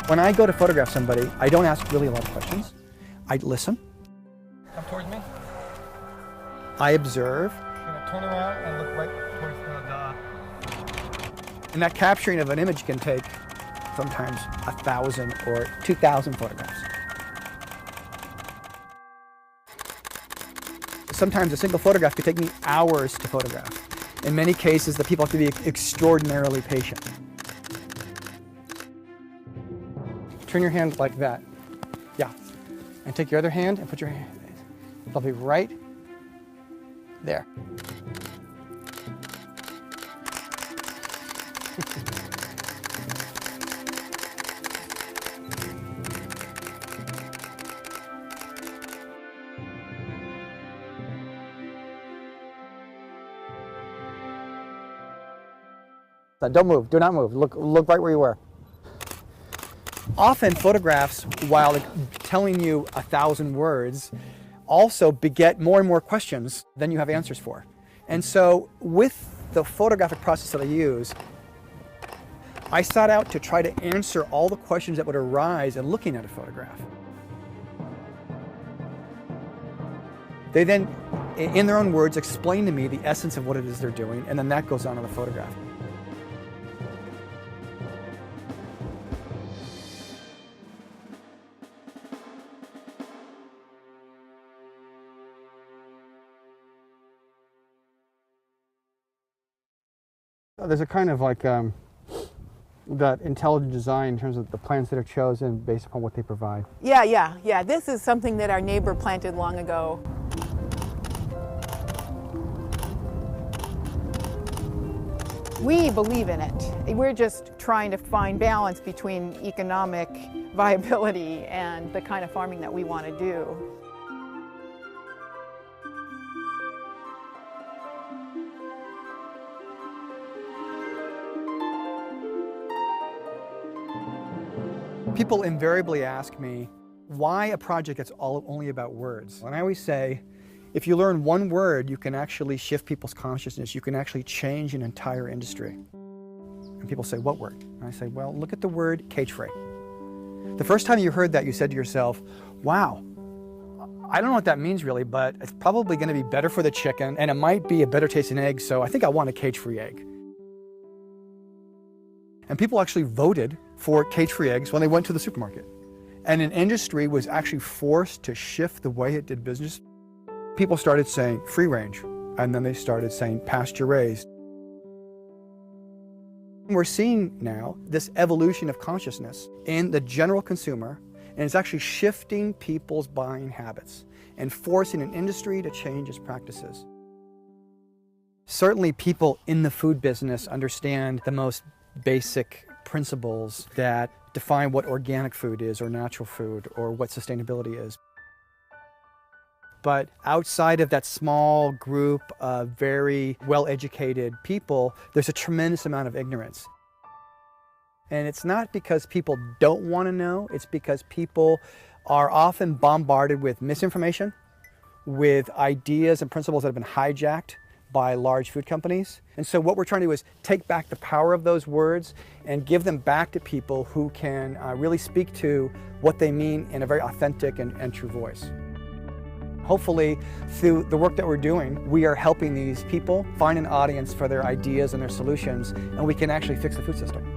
When I go to photograph somebody, I don't ask really a lot of questions. I listen. Come towards me. I observe. You're gonna turn around and look right towards And that capturing of an image can take sometimes 1,000 or 2,000 photographs. Sometimes a single photograph could take me hours to photograph. In many cases, the people have to be extraordinarily patient. Turn your hand like that. Yeah. And take your other hand and put your hand, it'll be right there. Don't move, do not move. Look right where you were. Often photographs, while telling you 1,000 words, also beget more and more questions than you have answers for. And so with the photographic process that I use, I sought out to try to answer all the questions that would arise in looking at a photograph. They then, in their own words, explain to me the essence of what it is they're doing, and then that goes on in the photograph. There's a kind of like that intelligent design in terms of the plants that are chosen based upon what they provide. Yeah. This is something that our neighbor planted long ago. We believe in it. We're just trying to find balance between economic viability and the kind of farming that we want to do. People invariably ask me why a project that's only about words. And I always say, if you learn one word, you can actually shift people's consciousness. You can actually change an entire industry. And people say, what word? And I say, well, look at the word cage-free. The first time you heard that, you said to yourself, wow, I don't know what that means really, but it's probably going to be better for the chicken, and it might be a better tasting egg, so I think I want a cage-free egg. And people actually voted for cage-free eggs when they went to the supermarket. And an industry was actually forced to shift the way it did business. People started saying free range, and then they started saying pasture raised. We're seeing now this evolution of consciousness in the general consumer, and it's actually shifting people's buying habits and forcing an industry to change its practices. Certainly people in the food business understand the most basic principles that define what organic food is, or natural food, or what sustainability is. But outside of that small group of very well-educated people, there's a tremendous amount of ignorance. And it's not because people don't want to know, it's because people are often bombarded with misinformation, with ideas and principles that have been hijacked by large food companies. And so what we're trying to do is take back the power of those words and give them back to people who can really speak to what they mean in a very authentic and true voice. Hopefully, through the work that we're doing, we are helping these people find an audience for their ideas and their solutions, and we can actually fix the food system.